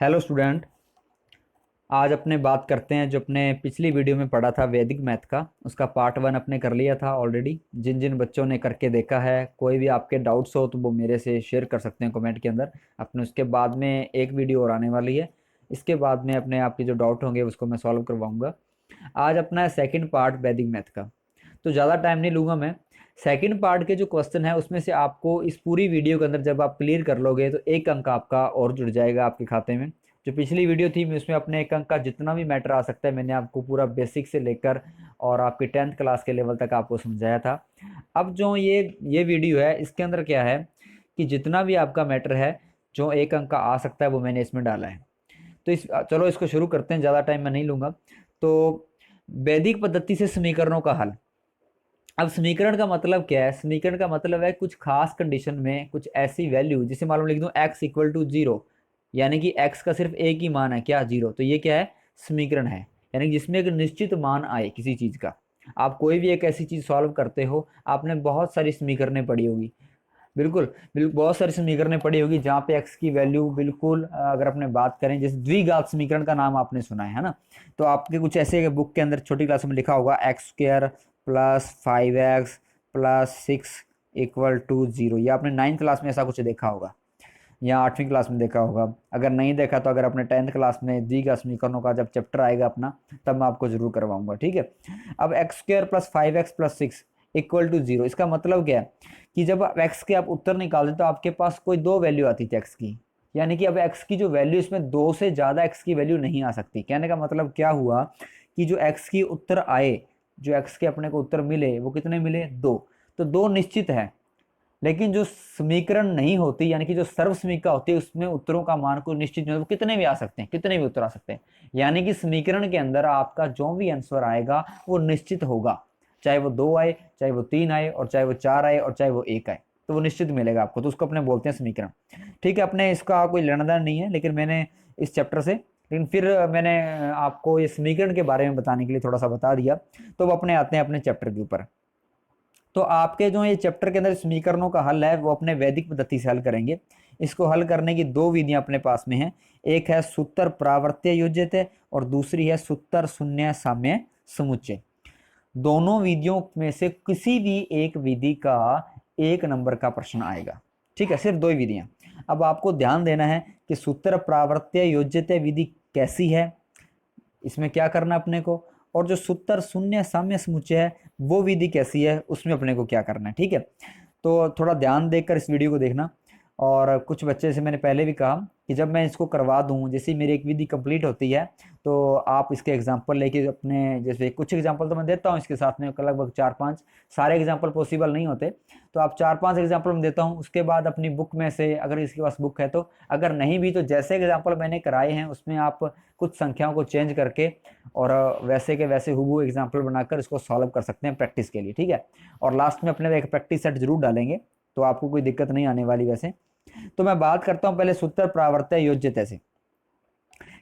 Hello student. आज अपने बात करते हैं जो अपने पिछली वीडियो में पढ़ा था वैदिक मैथ का, उसका पार्ट वन अपने कर लिया था ऑलरेडी। जिन जिन बच्चों ने करके देखा है, कोई भी आपके डाउट्स हो तो वो मेरे से शेयर कर सकते हैं कमेंट के अंदर अपने। उसके बाद में एक वीडियो और आने वाली है, इसके बाद में अपने आपके जो डाउट होंगे उसको मैं सॉल्व करवाऊंगा। आज अपना है सेकेंड पार्ट वैदिक मैथ का, तो ज़्यादा टाइम नहीं लूँगा मैं। सेकंड पार्ट के जो क्वेश्चन है उसमें से आपको इस पूरी वीडियो के अंदर जब आप क्लियर कर लोगे तो एक अंक आपका और जुड़ जाएगा आपके खाते में। जो पिछली वीडियो थी मैं उसमें अपने एक अंक का जितना भी मैटर आ सकता है मैंने आपको पूरा बेसिक से लेकर और आपकी 10th क्लास के लेवल तक आपको समझाया था। अब जो ये वीडियो है इसके अंदर क्या है कि जितना भी आपका मैटर है जो एक अंक का आ सकता है वो मैंने इसमें डाला है। तो चलो इसको शुरू करते हैं, ज़्यादा टाइम मैं नहीं लूँगा। तो वैदिक पद्धति से समीकरणों का हल। अब समीकरण का मतलब क्या है? समीकरण का मतलब है कुछ खास कंडीशन में कुछ ऐसी वैल्यू, जिसे मालूम लिख दूं x इक्वल टू जीरो, यानी कि x का सिर्फ एक ही मान है क्या, जीरो। तो ये क्या है? समीकरण है, यानी कि जिसमें एक निश्चित मान आए किसी चीज का। आप कोई भी एक ऐसी चीज सॉल्व करते हो, आपने बहुत सारी समीकरणें पढ़ी होगी। बिल्कुल बिल्कुल, बहुत सारी समीकरणें पढ़ी होगी जहाँ पे x की वैल्यू बिल्कुल अगर अपने बात करें, जैसे द्विघात समीकरण का नाम आपने सुना है ना। तो आपके कुछ ऐसे बुक के अंदर छोटी क्लास में लिखा होगा x square plus 5x plus 6 equal to zero. ये आपने 9th क्लास में ऐसा कुछ देखा होगा या 8वीं क्लास में देखा होगा। अगर नहीं देखा तो अगर अपने 10th क्लास में द्विघात समीकरणों का जब चैप्टर आएगा अपना, तब मैं आपको जरूर करवाऊंगा, ठीक है। अब x square plus 5x plus 6 equal to zero, इसका मतलब क्या है कि जब आप एक्स के आप उत्तर निकालते तो आपके पास कोई दो वैल्यू आती थी एक्स की, यानी कि अब एक्स की जो वैल्यू, इसमें दो से ज़्यादा एक्स की वैल्यू नहीं आ सकती। कहने का मतलब क्या हुआ कि जो एक्स की उत्तर आए, जो एक्स के अपने को उत्तर मिले वो कितने मिले? दो। तो दो निश्चित है। लेकिन जो समीकरण नहीं होती, यानी कि जो सर्व समीक्षा होती है, उसमें उत्तरों का मान कोई निश्चित नहीं होता, कितने भी आ सकते हैं, कितने भी उत्तर आ सकते हैं। यानी कि समीकरण के अंदर आपका जो भी आंसर आएगा वो निश्चित होगा, चाहे वो दो आए, चाहे वो तीन आए, और चाहे वो चार आए, और चाहे वो एक आए, तो वो निश्चित मिलेगा आपको। तो उसको अपने बोलते हैं समीकरण, ठीक है। अपने इसका कोई लेना देना नहीं है, लेकिन मैंने इस चैप्टर से, लेकिन फिर मैंने आपको ये समीकरण के बारे में बताने के लिए थोड़ा सा बता दिया। तो वो अपने आते हैं अपने चैप्टर के ऊपर। तो आपके जो ये चैप्टर के अंदर समीकरणों का हल है वो अपने वैदिक पद्धति से हल करेंगे। इसको हल करने की दो विधियां अपने पास में हैं। एक है सूत्र प्रावर्त्य योज्यते और दूसरी है सूत्र शून्य साम्य समुच्चय। दोनों विधियों में से किसी भी एक विधि का एक नंबर का प्रश्न आएगा, ठीक है। सिर्फ दो ही विधियां। अब आपको ध्यान देना है कि सूत्र प्रावर्त्य योज्यते विधि कैसी है, इसमें क्या करना अपने को, और जो सूत्र शून्य साम्य समुच्चय है वो विधि कैसी है, उसमें अपने को क्या करना है, ठीक है। तो थोड़ा ध्यान देकर इस वीडियो को देखना। और कुछ बच्चे से मैंने पहले भी कहा कि जब मैं इसको करवा दूं, जैसे मेरी एक विधि कंप्लीट होती है, तो आप इसके एग्जाम्पल लेके अपने, जैसे कुछ एग्जाम्पल तो मैं देता हूँ इसके साथ में लगभग चार पांच, सारे एग्जाम्पल पॉसिबल नहीं होते, तो आप चार पांच एग्जाम्पल मैं देता हूँ। उसके बाद अपनी बुक में से, अगर इसके पास बुक है तो, अगर नहीं भी तो जैसे एग्जाम्पल मैंने कराए हैं उसमें आप कुछ संख्याओं को चेंज करके और वैसे के वैसे हुबहू एग्जाम्पल बनाकर इसको सॉल्व कर सकते हैं प्रैक्टिस के लिए, ठीक है। और लास्ट में अपने एक प्रैक्टिस सेट जरूर डालेंगे, तो आपको कोई दिक्कत नहीं आने वाली वैसे। तो मैं बात करता हूं पहले सूत्र प्रावर्त्य योज्यता से,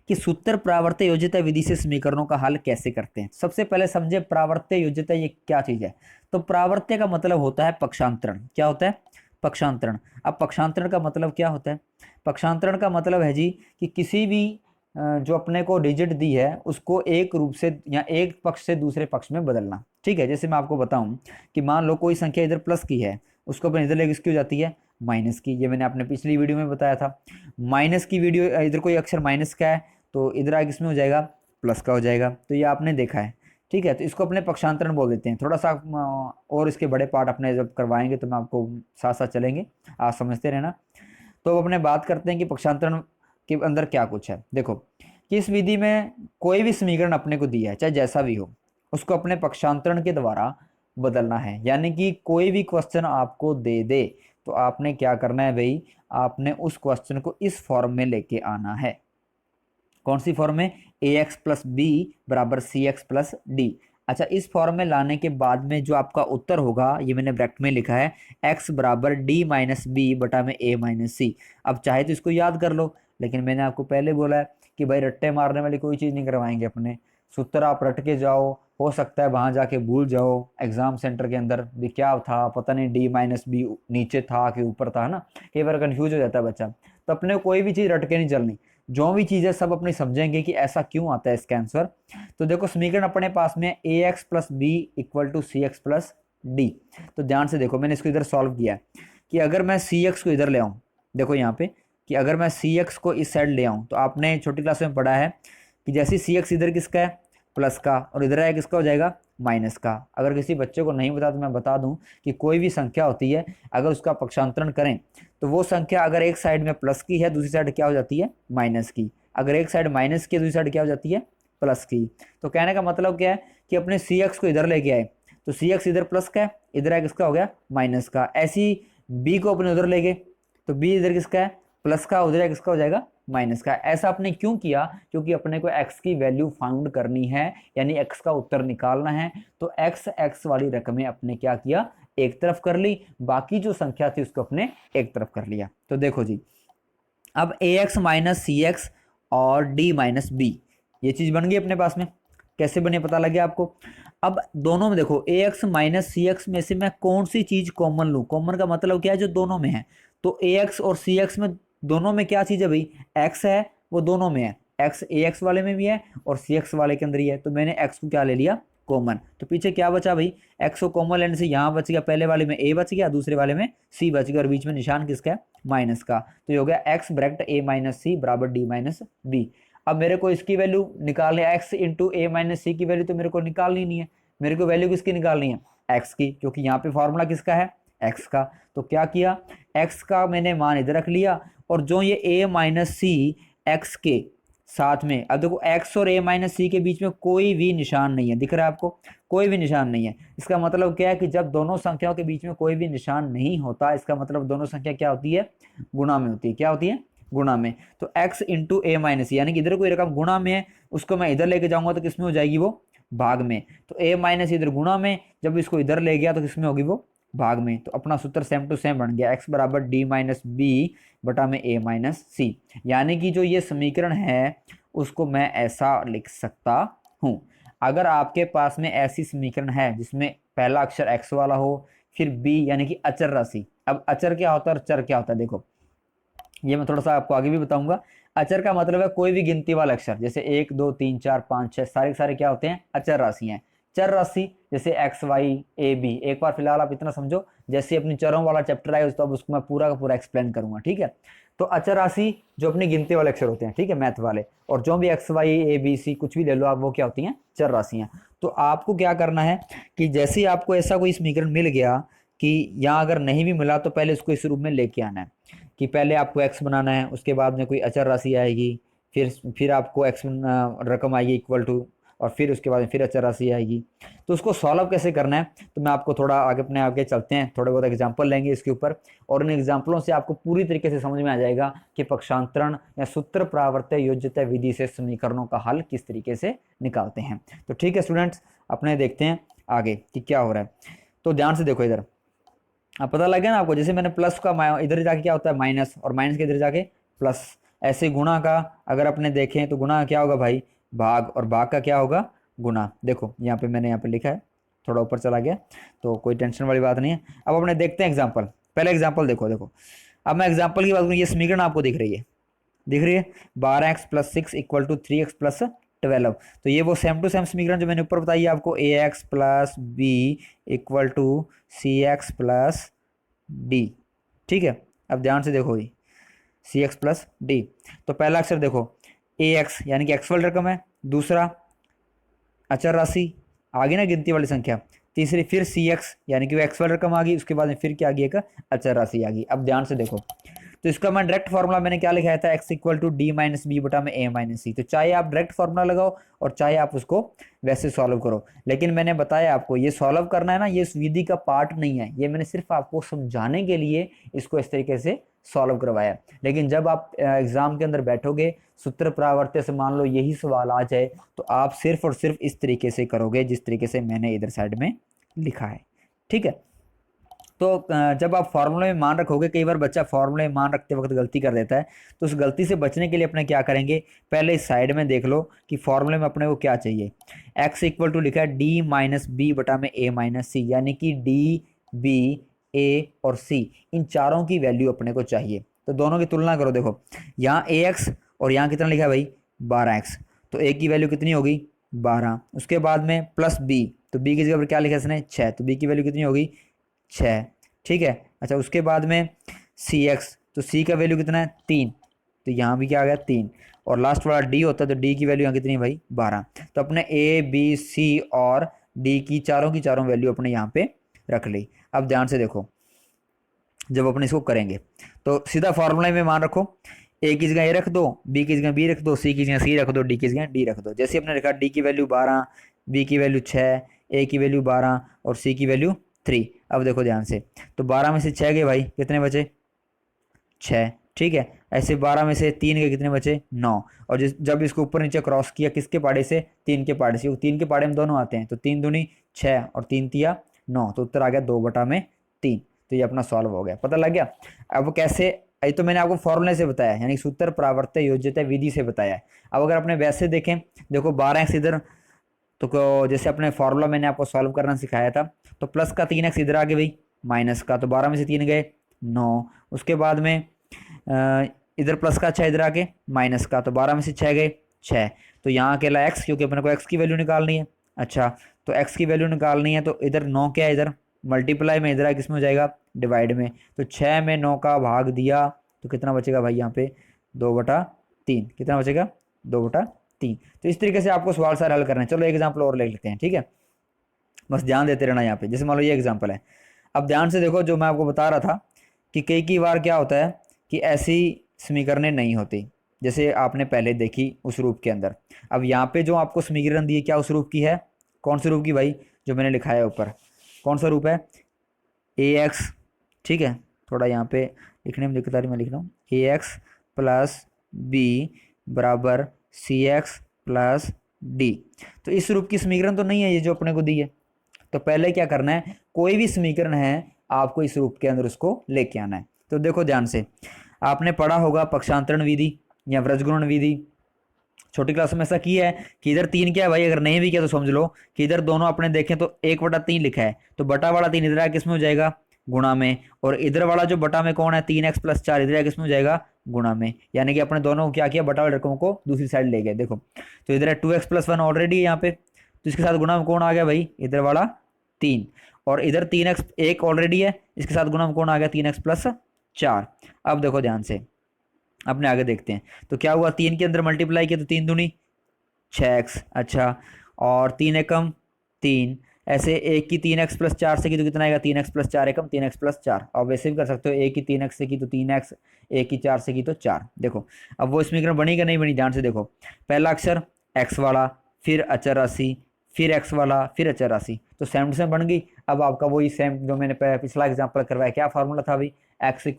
कि सूत्र प्रावर्त्य योज्यता विधि से समीकरणों का हल कैसे करते हैं। सबसे पहले समझे प्रावर्त्य योज्यता ये क्या चीज है। तो प्रावर्त्य का मतलब होता है पक्षांतरण। क्या होता है? पक्षांतरण। अब पक्षांतरण का मतलब क्या होता है? पक्षांतरण का मतलब है जी कि किसी भी जो अपने को डिजिट दी है उसको एक रूप से या एक पक्ष से दूसरे पक्ष में बदलना, ठीक है। जैसे मैं आपको बताऊं कि मान लो कोई संख्या इधर प्लस की है, उसको अपन इधर लेके किसकी हो जाती है? माइनस की। ये मैंने अपने पिछली वीडियो में बताया था। माइनस की वीडियो, इधर कोई अक्षर माइनस का है तो इधर आगे किसमें हो जाएगा? प्लस का हो जाएगा। तो ये आपने देखा है, ठीक है। तो इसको अपने पक्षांतरण बोल देते हैं। थोड़ा सा और इसके बड़े पार्ट अपने जब करवाएंगे तो मैं आपको साथ साथ चलेंगे, आप समझते रहना। तो अब अपने बात करते हैं कि पक्षांतरण के अंदर क्या कुछ है। देखो कि इस विधि में कोई भी समीकरण अपने को दिया है, चाहे जैसा भी हो, उसको अपने पक्षांतरण के द्वारा बदलना है। यानी कि कोई भी क्वेश्चन आपको दे दे तो आपने क्या करना है भाई, आपने उस क्वेश्चन को इस फॉर्म में लेके आना है। कौन सी फॉर्म में? ए एक्स प्लस बी बराबर सी एक्स प्लस डी। अच्छा, इस फॉर्म में लाने के बाद में जो आपका उत्तर होगा, ये मैंने ब्रैकेट में लिखा है, एक्स बराबर डी माइनस बी बटा में ए माइनस सी। अब चाहे तो इसको याद कर लो, लेकिन मैंने आपको पहले बोला है कि भाई रट्टे मारने वाली कोई चीज़ नहीं करवाएंगे अपने। सूत्र आप रट के जाओ, हो सकता है वहां जाके भूल जाओ एग्जाम सेंटर के अंदर भी क्या था, पता नहीं डी माइनस बी नीचे था कि ऊपर था, है ना। कई बार कंफ्यूज हो जाता है बच्चा। तो अपने कोई भी चीज़ रट के नहीं चलनी। जो भी चीज़ है सब अपनी समझेंगे कि ऐसा क्यों आता है इसका आंसर। तो देखो समीकरण अपने पास में a x plus b equal to c x plus d. तो ध्यान से देखो मैंने इसको इधर सॉल्व किया है कि अगर मैं सी एक्स को इधर ले आऊँ, देखो यहाँ पे कि अगर मैं सी एक्स को इस साइड ले आऊँ, तो आपने छोटी क्लास में पढ़ा है कि जैसे सी एक्स इधर किसका है, प्लस का, और इधर है किसका हो जाएगा, माइनस का। अगर किसी बच्चे को नहीं पता तो मैं बता दूं कि कोई भी संख्या होती है अगर उसका पक्षांतरण करें तो वो संख्या अगर एक साइड में प्लस की है दूसरी साइड क्या हो जाती है, माइनस की। अगर एक साइड माइनस की है दूसरी साइड क्या हो जाती है, प्लस की। तो कहने का मतलब क्या है कि अपने सी एक्स को इधर लेके आए तो सी एक्स इधर प्लस का है, इधर है किसका हो गया, माइनस का। ऐसी बी को अपने उधर ले गए तो बी इधर किसका है, प्लस का, उधर है किसका हो जाएगा, माइनस का। ऐसा आपने क्यों किया, क्योंकि अपने को x की वैल्यू फाउंड करनी है, यानी x का उत्तर निकालना है। तो x वाली रकमें अपने क्या किया, एक तरफ कर ली, बाकी जो संख्या थी उसको अपने एक तरफ कर लिया। तो देखो जी, अब ax माइनस सी एक्स और d माइनस बी, ये चीज बन गई अपने पास में। कैसे बने पता लग गया आपको। अब दोनों में देखो ax माइनस सी एक्स में से मैं कौन सी चीज कॉमन लूँ, कॉमन का मतलब क्या है, जो दोनों में है। तो ax और सी एक्स में दोनों में क्या चीज़ है भाई, x है, वो दोनों में है। x ax वाले में भी है और cx वाले के अंदर ही है, तो मैंने x को क्या ले लिया, कॉमन। तो पीछे क्या बचा भाई, x को कॉमन लेने से यहाँ बच गया, पहले वाले में a बच गया, दूसरे वाले में c बच गया, और बीच में निशान किसका है, माइनस का। तो ये हो गया x ब्रैकेट a माइनस सी बराबर d माइनस बी। अब मेरे को इसकी वैल्यू निकालनी है, x इंटू ए माइनस सी की वैल्यू तो मेरे को निकालनी नहीं है, मेरे को वैल्यू किसकी निकालनी है, x की, क्योंकि यहाँ पे फॉर्मूला किसका है, x का। तो क्या किया, x का मैंने मान इधर रख लिया, और जो ये a माइनस सी एक्स के साथ में, अब देखो x और a माइनस सी के बीच में कोई भी निशान नहीं है, दिख रहा है आपको, कोई भी निशान नहीं है। इसका मतलब क्या है कि जब दोनों संख्याओं के बीच में कोई भी निशान नहीं होता, इसका मतलब दोनों संख्या क्या होती है, गुणा में होती है। क्या होती है, गुणा में। तो x इंटू ए माइनस सी, यानी कि इधर कोई रकम गुणा में है, उसको मैं इधर लेके जाऊंगा तो किसमें हो जाएगी, वो भाग में। तो a माइनस इधर गुणा में, जब इसको इधर ले गया तो किसमें होगी, वो भाग में। तो अपना सूत्र सेम टू सेम बन गया, x बराबर डी माइनस बी बटा में a माइनस सी। यानी कि जो ये समीकरण है उसको मैं ऐसा लिख सकता हूँ। अगर आपके पास में ऐसी समीकरण है जिसमें पहला अक्षर x वाला हो, फिर b यानी कि अचर राशि। अब अचर क्या होता है और चर क्या होता है, देखो ये मैं थोड़ा सा आपको आगे भी बताऊंगा। अचर का मतलब है कोई भी गिनती वाला अक्षर, जैसे 1 2 3 4 5 6 सारे सारे क्या होते हैं, अचर राशि हैं। चर राशि जैसे एक्स वाई ए बी, एक बार फिलहाल आप इतना समझो, जैसे अपनी चरों वाला चैप्टर है तो अब उसको मैं पूरा का पूरा एक्सप्लेन करूंगा, ठीक है। तो अचर राशि जो अपनी गिनती वाले अक्षर होते हैं, ठीक है, मैथ वाले, और जो भी x y a b c कुछ भी ले लो आप, वो क्या होती हैं, चर राशियां। तो आपको क्या करना है कि जैसे ही आपको ऐसा कोई समीकरण मिल गया कि यहाँ अगर नहीं भी मिला तो पहले उसको इस रूप में लेके आना है कि पहले आपको x बनाना है, उसके बाद में कोई अचर राशि आएगी, फिर आपको x रकम आएगी इक्वल टू, और फिर उसके बाद में फिर अचर राशि आएगी। तो उसको सॉल्व कैसे करना है, तो मैं आपको थोड़ा आगे अपने आगे चलते हैं, थोड़े बहुत एग्जाम्पल लेंगे इसके ऊपर, और इन एग्जाम्पलों से आपको पूरी तरीके से समझ में आ जाएगा कि पक्षांतरण या सूत्र प्रावर्त्य योज्यता विधि से समीकरणों का हल किस तरीके से निकालते हैं। तो ठीक है स्टूडेंट्स, अपने देखते हैं आगे कि क्या हो रहा है। तो ध्यान से देखो इधर, अब पता लग गया ना आपको, जैसे मैंने प्लस का इधर जाके क्या होता है माइनस, और माइनस के इधर जाके प्लस। ऐसे गुणा का अगर अपने देखें तो गुणा क्या होगा भाई, भाग, और भाग का क्या होगा, गुणा। देखो यहाँ पे मैंने यहाँ पे लिखा है, थोड़ा ऊपर चला गया तो कोई टेंशन वाली बात नहीं है। अब अपने देखते हैं एग्जाम्पल। पहले एग्जाम्पल देखो, देखो अब मैं एग्जाम्पल की बात करूँ, ये समीकरण आपको दिख रही है, दिख रही है, 12x plus 6 equal to 3x plus 12। तो ये वो सेम टू सेम समीकरण जो मैंने ऊपर बताई आपको, a x plus b equal to c x plus d, ठीक है। अब ध्यान से देखो, सी एक्स प्लस डी, तो पहला अक्षर देखो ए एक्स यानी कि एक्स वाली रकम है, दूसरा अचर राशि आ गई ना गिनती वाली संख्या, तीसरी फिर सी एक्स यानी कि वो एक्स वाली रकम आ गई, उसके बाद में फिर क्या आ गई, एक अचर राशि आ गई। अब ध्यान से देखो, तो इसका मैं डायरेक्ट फार्मूला मैंने क्या लिखाया था, x equal to d minus b बटा में ए माइनस सी। तो चाहे आप डायरेक्ट फार्मूला लगाओ और चाहे आप उसको वैसे सॉल्व करो, लेकिन मैंने बताया आपको ये सॉल्व करना है ना, ये इस विधि का पार्ट नहीं है, ये मैंने सिर्फ आपको समझाने के लिए इसको इस तरीके से सॉल्व करवाया। लेकिन जब आप एग्जाम के अंदर बैठोगे, सूत्र प्रावर्त्य से मान लो यही सवाल आ जाए, तो आप सिर्फ और सिर्फ इस तरीके से करोगे जिस तरीके से मैंने इधर साइड में लिखा है, ठीक है। तो जब आप फॉर्मूले में मान रखोगे, कई बार बच्चा फॉर्मूले में मान रखते वक्त गलती कर देता है, तो उस गलती से बचने के लिए अपने क्या करेंगे, पहले इस साइड में देख लो कि फॉर्मूले में अपने को क्या चाहिए। x इक्वल टू लिखा है डी माइनस बी बटा में ए माइनस सी, यानी कि डी बी ए और सी इन चारों की वैल्यू अपने को चाहिए। तो दोनों की तुलना करो, देखो यहाँ ए एक्स और यहाँ कितना लिखा है भाई 12x, तो a की वैल्यू कितनी होगी 12। उसके बाद में प्लस b, तो b की जगह पर क्या लिखा है इसने 6, तो b की वैल्यू कितनी होगी 6, ठीक है। अच्छा उसके बाद में cx, तो c का वैल्यू कितना है 3, तो यहाँ भी क्या आ गया 3, और लास्ट वाला d होता है तो d की वैल्यू यहाँ कितनी है भाई 12। तो अपने a b c और d की चारों वैल्यू अपने यहाँ पे रख ली। अब ध्यान से देखो, जब अपने इसको करेंगे तो सीधा फॉर्मूला में मान रखो, ए की जगह ए रख दो, बी की जगह बी रख दो, सी की जगह सी रख दो, डी की जगह डी रख दो। जैसे अपने रखा डी की वैल्यू 12, बी की वैल्यू 6, ए की वैल्यू 12 और सी की वैल्यू 3। अब देखो ध्यान से, तो 12 में से 6 गए भाई, कितने बचे 6, ठीक है। ऐसे 12 में से 3 के कितने बचे 9, और जब इसको ऊपर नीचे क्रॉस किया किसके पाड़े से 3 के पाड़े से, 3 के पाड़े में दोनों आते हैं, तो 3 दूनी 6 और 3 तिया 9, तो उत्तर आ गया 2/3। तो ये अपना सॉल्व हो गया, पता लग गया। अब कैसे, ये तो मैंने आपको फॉर्मूले से बताया, यानी सूत्र प्रावर्त योज्यता विधि से बताया है। अब अगर अपने वैसे देखें, देखो 12x इधर, तो जैसे अपने फॉर्मूला मैंने आपको सॉल्व करना सिखाया था, तो प्लस का 3x इधर आ गया भाई, माइनस का, तो 12 में से 3 गए 9। उसके बाद में इधर प्लस का 6 इधर आके माइनस का, तो 12 में से 6 गए 6, तो यहाँ अकेला x, क्योंकि अपने को x की वैल्यू निकालनी है। अच्छा, तो x की वैल्यू निकालनी है, तो इधर 9 क्या है, इधर मल्टीप्लाई में, इधर किस में हो जाएगा डिवाइड में, तो 6 में 9 का भाग दिया तो कितना बचेगा भाई यहाँ पे 2/3, कितना बचेगा 2/3। तो इस तरीके से आपको सवाल सारे हल करना है। चलो एक एग्जाम्पल और ले लेते हैं, ठीक है, बस ध्यान देते रहना यहाँ पे। जैसे मान लो ये एग्जाम्पल है, अब ध्यान से देखो, जो मैं आपको बता रहा था कि कई बार क्या होता है कि ऐसी समीकरणें नहीं होती जैसे आपने पहले देखी उस रूप के अंदर। अब यहाँ पे जो आपको समीकरण दी है क्या उस रूप की है, कौन से रूप की भाई, जो मैंने लिखा है ऊपर, कौन सा रूप है ax, ठीक है, थोड़ा यहाँ पे लिखने में दिक्कत आ रही, मैं लिख रहा हूँ ax प्लस बी बराबर सी एक्स प्लस डी। तो इस रूप की समीकरण तो नहीं है ये जो अपने को दी है, तो पहले क्या करना है, कोई भी समीकरण है आपको इस रूप के अंदर उसको लेके आना है। तो देखो ध्यान से, आपने पढ़ा होगा पक्षांतरण विधि या व्रजगुणन विधि, छोटी क्लास में ऐसा किया है कि इधर 3 क्या है भाई, अगर नहीं भी किया तो समझ लो कि इधर दोनों अपने देखें तो 1/3 लिखा है, तो बटा वाला 3 इधर किस में हो जाएगा गुणा में, और इधर वाला जो बटा में कौन है 3x + 4 इधर किस में हो जाएगा गुणा में, यानी कि अपने दोनों को क्या किया, बटा वाले रकमों को दूसरी साइड ले गए। देखो तो इधर है 2x + 1 ऑलरेडी है यहाँ पे, तो इसके साथ गुणा में कौन आ गया भाई इधर वाला 3, और इधर 3x एक ऑलरेडी है, इसके साथ गुणा में कौन आ गया 3x + 4। अब देखो ध्यान से, अपने आगे देखते हैं, तो क्या हुआ 3 के अंदर मल्टीप्लाई किया तो 3 दूनी 6x, अच्छा, और 3 एकम 3, ऐसे एक की 3x + 4 से की तो कितना आएगा 3x + 4 एकम 3x + 4, और वैसे भी कर सकते हो एक की 3x से की तो 3x, एक की 4 से की तो 4। देखो अब वो समीकरण बनी कि नहीं बनी, ध्यान से देखो, पहला अक्षर x वाला, फिर अचर राशि, फिर x वाला, फिर अचर राशि, तो सेम टू सेम बन गई। अब आपका वही सेम जो मैंने पिछला एग्जाम्पल करवाया, क्या फार्मूला था भाई, x =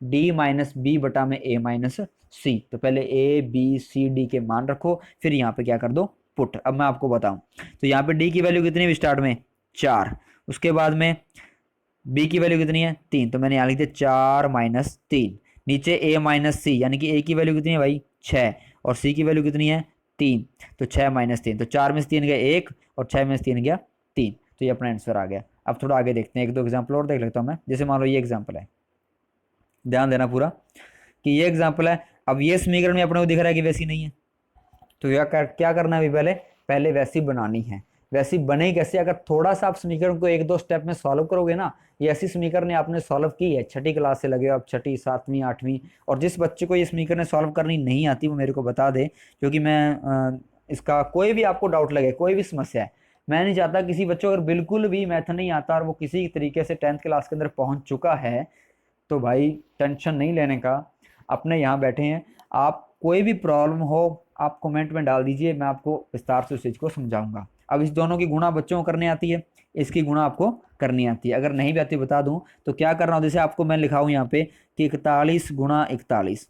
d - b बटा में a - c। तो पहले a b c d के मान रखो, फिर यहाँ पे क्या कर दो पुट। अब मैं आपको बताऊं, तो यहाँ पे d की वैल्यू कितनी है स्टार्ट में 4, उसके बाद में b की वैल्यू कितनी है 3, तो मैंने यहाँ लिख दिया 4 - 3, नीचे a - c, यानी कि a की वैल्यू कितनी है भाई 6, और c की वैल्यू कितनी है 3, तो 6 - 3, तो 4 में से 3 गया 1 और 6 में से 3 गया 3, तो ये अपना आंसर आ गया। अब थोड़ा आगे देखते हैं, एक दो एग्जाम्पल और देख लेता हूँ मैं। जैसे मान लो ये एग्जाम्पल है, ध्यान देना पूरा कि ये एग्जाम्पल है। अब ये समीकरण में अपने को दिख रहा है कि वैसी नहीं है, तो क्या करना है पहले पहले वैसी बनानी है। वैसी बने कैसे, अगर थोड़ा सा आप समीकरण को एक दो स्टेप में सॉल्व करोगे ना, ये ऐसी समीकरण आपने सॉल्व की है छठी क्लास से लगे आप छठी 7वीं 8वीं, और जिस बच्चे को ये समीकरण सॉल्व करनी नहीं आती वो मेरे को बता दे, क्योंकि मैं इसका कोई भी आपको डाउट लगे, कोई भी समस्या है, मैं नहीं चाहता किसी बच्चों अगर बिल्कुल भी मैथ नहीं आता और वो किसी तरीके से 10th क्लास के अंदर पहुंच चुका है, तो भाई टेंशन नहीं लेने का, अपने यहाँ बैठे हैं। आप कोई भी प्रॉब्लम हो आप कमेंट में डाल दीजिए, मैं आपको विस्तार से उस चीज़ को समझाऊंगा। अब इस दोनों की गुणा बच्चों को करनी आती है, इसकी गुणा आपको करनी आती है। अगर नहीं भी आती बता दूं तो क्या करना हो, जैसे आपको मैं लिखा हूँ यहाँ पे कि 41 × 41,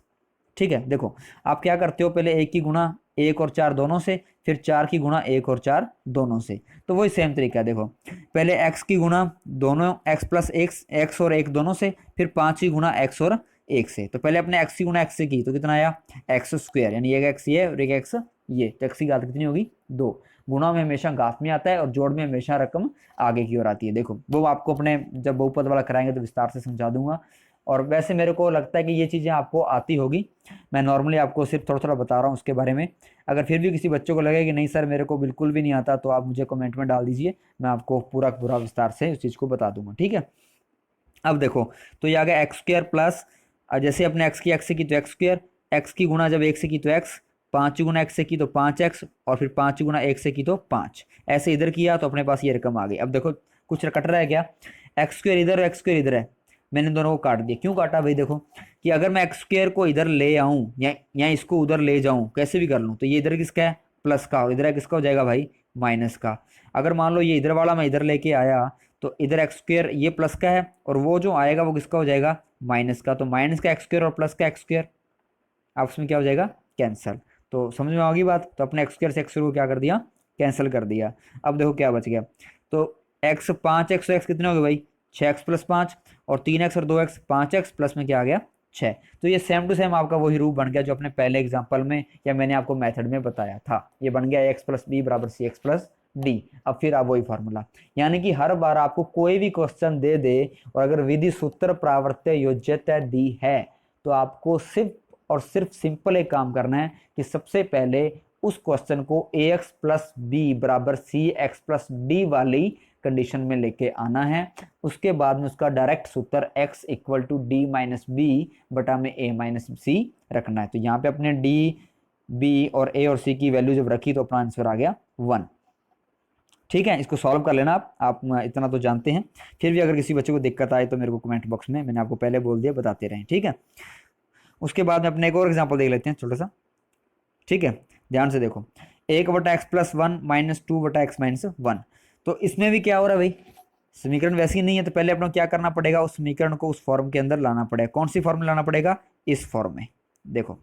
ठीक है। देखो आप क्या करते हो, पहले एक की गुणा 1 और 4 दोनों से, फिर 4 की गुणा 1 और 4 दोनों से, तो वही सेम तरीका है। देखो पहले x की गुणा दोनों x + x और 1 दोनों से, फिर 5 की गुणा x और 1 से, तो पहले अपने x की गुणा x से की तो कितना आया x², यानी एक x ये और एक x ये, तो x की घात कितनी होगी 2। गुणा में हमेशा घात में आता है और जोड़ में हमेशा रकम आगे की ओर आती है। देखो वो आपको अपने जब बहुपद वाला कराएंगे तो विस्तार से समझा दूंगा, और वैसे मेरे को लगता है कि ये चीज़ें आपको आती होगी, मैं नॉर्मली आपको सिर्फ थोड़ा थोड़ा बता रहा हूँ उसके बारे में। अगर फिर भी किसी बच्चों को लगे कि नहीं सर मेरे को बिल्कुल भी नहीं आता, तो आप मुझे कमेंट में डाल दीजिए, मैं आपको पूरा पूरा विस्तार से उस चीज़ को बता दूंगा, ठीक है। अब देखो, तो ये आ गया एक्स स्क्र प्लस, जैसे अपने एक्स की एक्स से की तो एक्स स्क्र, एक्स की गुणा जब एक से की तो एक्स, पाँच गुना एक्स से की तो पाँच एक्स, और फिर पाँच गुना एक से की तो पाँच, ऐसे इधर किया तो अपने पास ये रकम आ गई। अब देखो कुछ कट रहा है क्या, एक्स स्क्र इधर एक्स स्क्र इधर है, मैंने दोनों को काट दिया। क्यों काटा भाई, देखो कि अगर मैं एक्स स्क्र को इधर ले आऊँ या इसको उधर ले जाऊँ, कैसे भी कर लूँ, तो ये इधर किसका है, प्लस का, और इधर किसका हो जाएगा भाई, माइनस का। अगर मान लो ये इधर वाला मैं इधर लेके आया, तो इधर एक्स स्क्र ये प्लस का है, और वो जो आएगा वो किसका हो जाएगा, माइनस का। तो माइनस का एक्स स्क्र और प्लस का एक्स स्क्र आपस में क्या हो जाएगा, कैंसल। तो समझ में आ गई बात, तो अपने एक्स स्क्र से एक्स स्क्र को क्या कर दिया, कैंसिल कर दिया। अब देखो क्या बच गया, तो एक्स, पाँच एक्स, एक्स कितने हो गए भाई, छः एक्स प्लस पाँच, और तीन एक्स और दो एक्स, पाँच एक्स प्लस में क्या आ गया, छः। तो ये सेम टू सेम आपका वही रूप बन गया जो अपने पहले एग्जाम्पल में या मैंने आपको मेथड में बताया था, ये बन गया एक्स प्लस बी बराबर सी एक्स प्लस डी। अब फिर आप वही फार्मूला, यानी कि हर बार आपको कोई भी क्वेश्चन दे दे और अगर विधि सूत्र प्रावर्त्य योज्यता दी है, तो आपको सिर्फ और सिर्फ सिंपल एक काम करना है कि सबसे पहले उस क्वेश्चन को ए एक्स प्लस बी बराबर सी एक्स प्लस डी वाली कंडीशन में लेके आना है। उसके बाद में उसका डायरेक्ट सूत्र x equal to d minus b बटा में a माइनस सी रखना है। तो यहाँ पे अपने d b और a और c की वैल्यू जब रखी तो अपना आंसर आ गया 1। ठीक है, इसको सॉल्व कर लेना आप इतना तो जानते हैं। फिर भी अगर किसी बच्चे को दिक्कत आए तो मेरे को कमेंट बॉक्स में, मैंने आपको पहले बोल दिया, बताते रहें, ठीक है। उसके बाद में अपने एक और एग्जाम्पल देख लेते हैं छोटा सा, ठीक है। ध्यान से देखो, एक बटा x plus one minus two बटा एक्स माइनस वन। तो इसमें भी क्या हो रहा है भाई, समीकरण वैसे ही नहीं है, तो पहले अपना क्या करना पड़ेगा, उस समीकरण को उस फॉर्म के अंदर लाना पड़ेगा। कौन सी फॉर्म में लाना पड़ेगा, इस फॉर्म में। देखो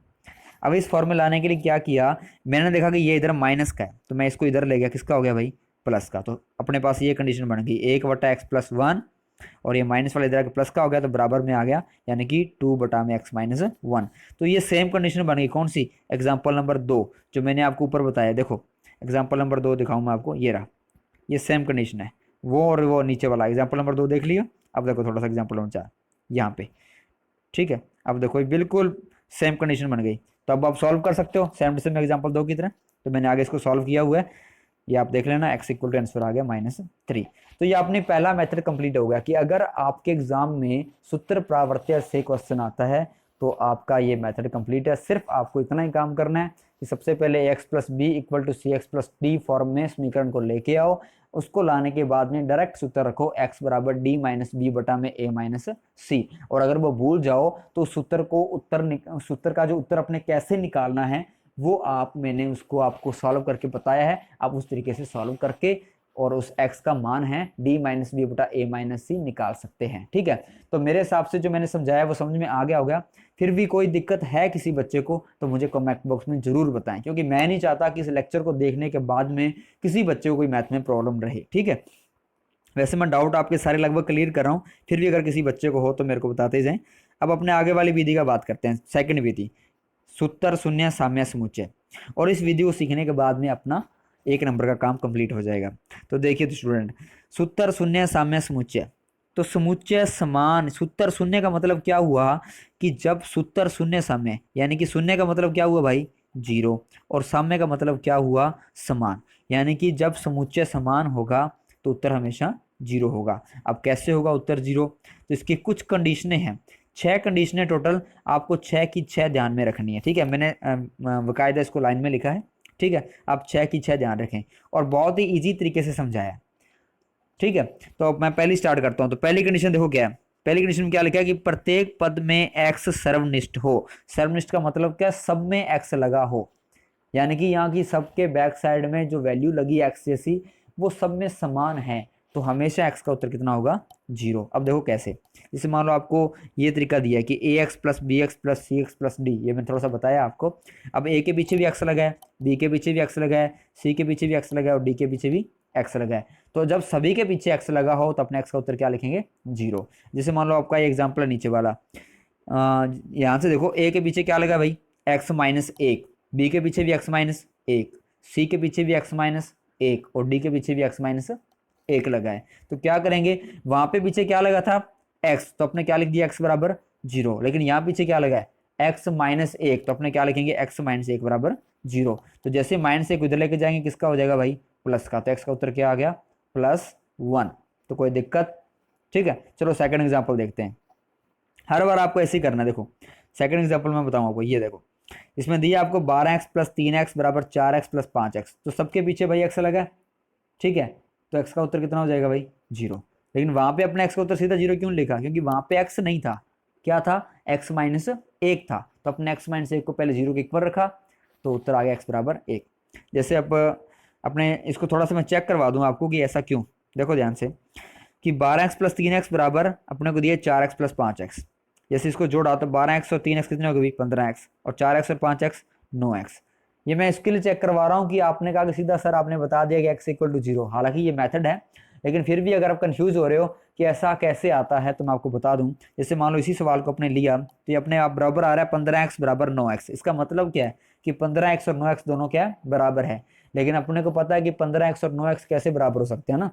अब इस फॉर्म में लाने के लिए क्या किया, मैंने देखा कि ये इधर माइनस का है, तो मैं इसको इधर ले गया, किसका हो गया भाई, प्लस का। तो अपने पास ये कंडीशन बन गई, एक बटा एक्स प्लस वन, और ये माइनस वाला इधर प्लस का हो गया, तो बराबर में आ गया, यानी कि टू बटा में एक्स माइनस वन। तो ये सेम कंडीशन बन गई, कौन सी, एग्जाम्पल नंबर 2 जो मैंने आपको ऊपर बताया। देखो एग्जाम्पल नंबर 2 दिखाऊँ मैं आपको, ये रहा, ये सेम कंडीशन है, वो और वो नीचे वाला एग्जाम्पल नंबर 2 देख लिया। अब देखो थोड़ा सा एग्जाम्पल नंबर 4 यहाँ पे, ठीक है। अब देखो ये बिल्कुल सेम कंडीशन बन गई, तो अब आप सॉल्व कर सकते हो सेम टू सेम एग्जाम्पल 2 की तरह। तो मैंने आगे इसको सॉल्व किया हुआ है, ये आप देख लेना, एक्स इक्वल टू आंसर आ गया -3। तो ये आपने पहला मेथड कंप्लीट हो गया कि अगर आपके एग्जाम में सूत्र प्रावर्त्य से क्वेश्चन आता है तो आपका ये मेथड कंप्लीट है। सिर्फ आपको इतना ही काम करना है कि सबसे पहले x plus b equal to c x plus d form में समीकरण को लेके आओ, उसको लाने के बाद में डायरेक्ट सूत्र रखो एक्स बराबर डी माइनस बी बटा में ए माइनस सी। और अगर वो भूल जाओ तो सूत्र को सूत्र का जो उत्तर अपने कैसे निकालना है वो मैंने उसको आपको सॉल्व करके बताया है, आप उस तरीके से सॉल्व करके और उस x का मान है d माइनस बी बटा ए माइनस सी निकाल सकते हैं, ठीक है। तो मेरे हिसाब से जो मैंने समझाया वो समझ में आ गया होगा। फिर भी कोई दिक्कत है किसी बच्चे को तो मुझे कमेंट बॉक्स में जरूर बताएं, क्योंकि मैं नहीं चाहता कि इस लेक्चर को देखने के बाद में किसी बच्चे को कोई मैथ में प्रॉब्लम रहे, ठीक है। वैसे मैं डाउट आपके सारे लगभग क्लियर कर रहा हूँ, फिर भी अगर किसी बच्चे को हो तो मेरे को बताते जाएं। अब अपने आगे वाली विधि का बात करते हैं, सेकंड विधि, सूत्र शून्य साम्य समुच्चय। और इस विधि को सीखने के बाद में अपना 1 नंबर का काम कंप्लीट हो जाएगा। तो देखिए तो स्टूडेंट, सूत्र शून्य साम्य समुच्चय, तो समुच्चय समान, सूत्र शून्य का मतलब क्या हुआ कि जब सूत्र शून्य साम्य, यानी कि शून्य का मतलब क्या हुआ भाई, 0, और साम्य का मतलब क्या हुआ, समान, यानी कि जब समुच्चय समान होगा तो उत्तर हमेशा 0 होगा। अब कैसे होगा उत्तर 0, तो इसकी कुछ कंडीशनें हैं, 6 कंडीशनें टोटल, आपको 6 की 6 ध्यान में रखनी है, ठीक है। मैंने बाकायदा इसको लाइन में लिखा है, ठीक है। आप 6 की 6 ध्यान रखें और बहुत ही इजी तरीके से समझाया, ठीक है। तो मैं पहली स्टार्ट करता हूं। तो पहली कंडीशन देखो क्या है, पहली कंडीशन में क्या लिखा है कि प्रत्येक पद में x सर्वनिष्ठ हो। सर्वनिष्ठ का मतलब क्या, सब में x लगा हो, यानी कि यहाँ की सबके बैक साइड में जो वैल्यू लगी x जैसी वो सब में समान है, तो हमेशा x का उत्तर कितना होगा, 0। अब देखो कैसे, जैसे मान लो आपको ये तरीका दिया है कि a x plus b x plus c x plus d, ये मैंने थोड़ा सा बताया आपको। अब ए के पीछे भी x लगा है, बी के पीछे भी x लगा है, सी के पीछे भी x लगा है और डी के पीछे भी x लगा है। तो जब सभी के पीछे x लगा हो तो अपने x का उत्तर क्या लिखेंगे, 0। जैसे मान लो आपका ये एग्जाम्पल है नीचे वाला, यहाँ से देखो ए के पीछे क्या लगा भाई, x माइनस 1, बी के पीछे भी x माइनस 1, सी के पीछे भी x माइनस 1 और डी के पीछे भी x माइनस 1 लगा है। तो क्या करेंगे, वहां पे पीछे क्या लगा था x, तो अपने क्या लिख दिया x बराबर जीरो। लेकिन यहाँ पीछे क्या लगा है, एक्स माइनस एक, तो अपने क्या लिखेंगे, एक्स माइनस एक बराबर जीरो। तो जैसे माइनस एक इधर लेके जाएंगे किसका हो जाएगा भाई, प्लस का, तो एक्स का उत्तर क्या आ गया, +1। तो कोई दिक्कत, ठीक है। चलो सेकंड एग्जांपल देखते हैं। हर बार आपको ऐसे ही करना है। देखो सेकंड एग्जांपल मैं बताऊँ आपको, ये देखो इसमें दिया आपको 12x + 3x बराबर 4x + 5x, तो सबके पीछे भाई एक्स लगा है, ठीक है। तो एक्स का उत्तर कितना हो जाएगा भाई, जीरो। लेकिन वहां पे अपने एक्स का उत्तर सीधा जीरो क्यों लिखा, क्योंकि वहां पे एक्स नहीं था, क्या था, एक्स माइनस एक था, तो अपने एक्स माइनस एक को पहले जीरो के ऊपर रखा, तो उत्तर आ गया एक्स बराबर एक। जैसे अब अपने इसको थोड़ा सा मैं चेक करवा दूं आपको कि ऐसा क्यों। देखो ध्यान से कि 12x + 3x बराबर अपने को दिया 4x + 5x। जैसे इसको जोड़ा तो 12x और 3x कितने हो गए, 15x, और 4x और 5x 9x। ये मैं इसके लिए चेक करवा रहा हूँ कि आपने कहा कि सीधा सर आपने बता दिया कि x = 0, हालांकि ये मेथड है, लेकिन फिर भी अगर आप कंफ्यूज हो रहे हो कि ऐसा कैसे आता है तो मैं आपको बता दूं। जैसे मान लो इसी सवाल को अपने लिया, तो ये अपने आप बराबर आ रहा है 15x बराबर 9x। इसका मतलब क्या है कि 15x और 9x दोनों क्या है, बराबर है। लेकिन अपने को पता है कि 15x और 9x कैसे बराबर हो सकते हैं ना,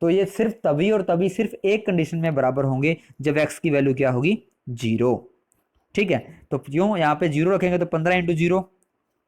तो ये सिर्फ तभी और तभी सिर्फ एक कंडीशन में बराबर होंगे, जब x की वैल्यू क्या होगी, जीरो, ठीक है। तो क्यों यहाँ पे जीरो रखेंगे, तो 15 × 0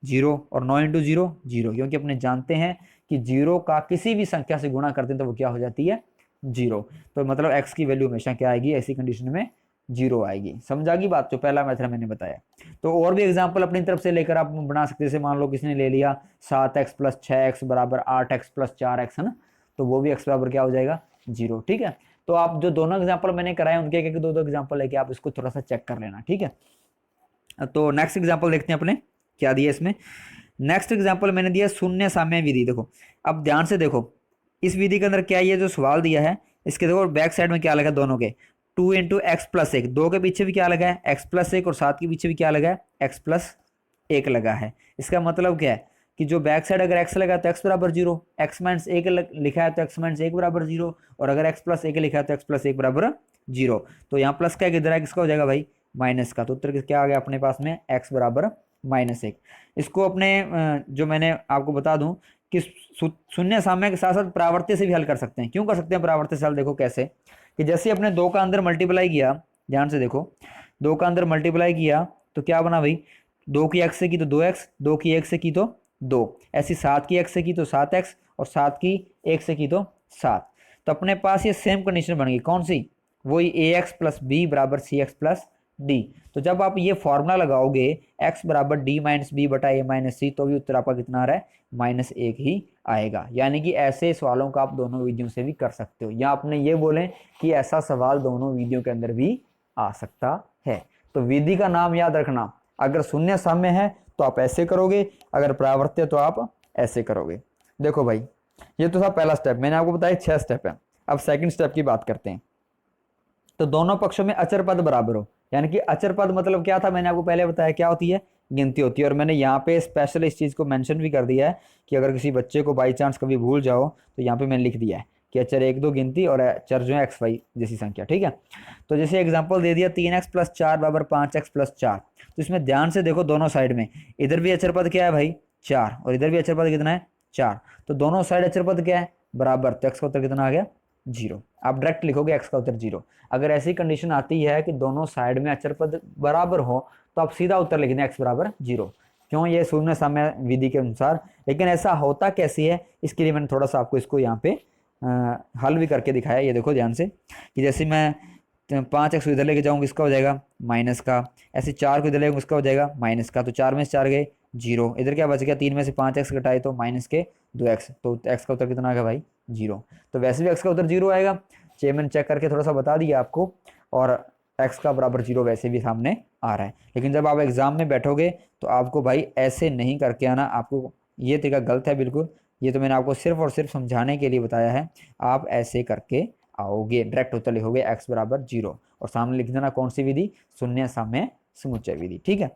जीरो, और 9 × 0 जीरो, क्योंकि अपने जानते हैं कि जीरो का किसी भी संख्या से गुणा करते हैं तो वो क्या हो जाती है, जीरो। तो मतलब x की वैल्यू हमेशा क्या आएगी, ऐसी कंडीशन में जीरो आएगी। समझा की बात, जो पहला मेथड मैंने बताया। तो और भी एग्जांपल अपनी तरफ से लेकर आप बना सकते हैं। जैसे मान लो किसी ने ले लिया 7x + 6x बराबर 8x + 4x, है ना, तो वो भी x बराबर क्या हो जाएगा, जीरो, ठीक है। तो आप जो दोनों एग्जाम्पल मैंने कराए उनके एक एक दो एग्जाम्पल लेके आप इसको थोड़ा सा चेक कर लेना, ठीक है। तो नेक्स्ट एग्जाम्पल देखते हैं अपने क्या दिया इसमें। नेक्स्ट एग्जाम्पल मैंने दिया शून्य साम्य विधि। देखो अब ध्यान से देखो, इस विधि के अंदर क्या, ये जो सवाल दिया है इसके देखो बैक साइड में क्या लगा है, दोनों के 2 × x + 1, दो के पीछे भी क्या लगा है, x + 1, और 7 के पीछे भी क्या लगा है, x + 1 लगा है। इसका मतलब क्या है कि जो बैक साइड अगर x लगा तो x बराबर जीरो, x - 1 लिखा है तो x - 1 बराबर जीरो, और अगर x + 1 लिखा है तो x + 1 बराबर जीरो। तो यहाँ प्लस का किधर है, किसका हो जाएगा भाई, माइनस का। तो उत्तर क्या आ गया अपने पास में, x बराबर -1। इसको अपने जो मैंने आपको बता दूं कि शून्य साम्य के साथ साथ प्रावर्त्य से भी हल कर सकते हैं। क्यों कर सकते हैं प्रावर्त्य से हल, देखो कैसे, कि जैसे अपने दो का अंदर मल्टीप्लाई किया, ध्यान से देखो, दो का अंदर मल्टीप्लाई किया तो क्या बना भाई, दो की x से की तो 2x, दो की 1 से की तो 2, ऐसी 7 की x से की तो 7x, और 7 की 1 से की तो 7। तो अपने पास ये सेम कंडीशन बन गई, कौन सी, वही ax + b बराबर cx + d। तो जब आप ये फॉर्मूला लगाओगे x बराबर d - b बटा a - c, तो भी उत्तर आपका कितना आ रहा है, -1 ही आएगा। यानी कि ऐसे सवालों का आप दोनों विधियों से भी कर सकते हो, या आपने ये बोले कि ऐसा सवाल दोनों विधियों के अंदर भी आ सकता है। तो विधि का नाम याद रखना, अगर शून्य साम्य है तो आप ऐसे करोगे, अगर प्रावर्त्य तो आप ऐसे करोगे। देखो भाई ये तो था पहला स्टेप, मैंने आपको बताया 6 स्टेप है। अब सेकंड स्टेप की बात करते हैं। तो दोनों पक्षों में अचर पद बराबर हो, यानी कि अचर पद मतलब क्या था, मैंने आपको पहले बताया क्या होती है, गिनती होती है। और मैंने यहाँ पे स्पेशल इस चीज़ को मेंशन भी कर दिया है कि अगर किसी बच्चे को बाई चांस कभी भूल जाओ तो यहाँ पे मैंने लिख दिया है कि अचर 1 2 गिनती और अचर जो है एक्स वाई जैसी संख्या, ठीक है। तो जैसे एग्जाम्पल दे दिया 3x + 4 बराबर 5x + 4। तो इसमें ध्यान से देखो दोनों साइड में, इधर भी अचर पद क्या है भाई 4, और इधर भी अचर पद कितना है 4। तो दोनों साइड अचर पद क्या है बराबर, तो एक्स का उत्तर कितना आ गया, जीरो। आप डायरेक्ट लिखोगे एक्स का उत्तर जीरो। अगर ऐसी कंडीशन आती है कि दोनों साइड में अचर पद बराबर हो तो आप सीधा उत्तर लिख दें एक्स बराबर जीरो। क्यों, ये शून्य साम्य विधि के अनुसार। लेकिन ऐसा होता कैसे है, इसके लिए मैंने थोड़ा सा आपको इसको यहाँ पे हल भी करके दिखाया। ये देखो ध्यान से कि जैसे मैं 5x इधर लेके जाऊँगा इसका हो जाएगा माइनस का, ऐसे 4 को इधर लेके उसका हो जाएगा माइनस का। तो 4 में से 4 गए जीरो, इधर क्या बच गया, 3 में से 5x घटाए तो -2x, तो x का उत्तर कितना आ गया भाई जीरो। तो वैसे भी x का उत्तर जीरो आएगा, चाहिए मैंने चेक करके थोड़ा सा बता दिया आपको, और x का बराबर जीरो वैसे भी सामने आ रहा है। लेकिन जब आप एग्जाम में बैठोगे तो आपको भाई ऐसे नहीं करके आना, आपको ये तरीका गलत है बिल्कुल। ये तो मैंने आपको सिर्फ और सिर्फ समझाने के लिए बताया है, आप ऐसे करके आओगे, डायरेक्ट उत्तर लिखोगे x बराबर जीरो, और सामने लिख देना कौन सी विधि, शून्य साम्य समुच्चय विधि, ठीक है।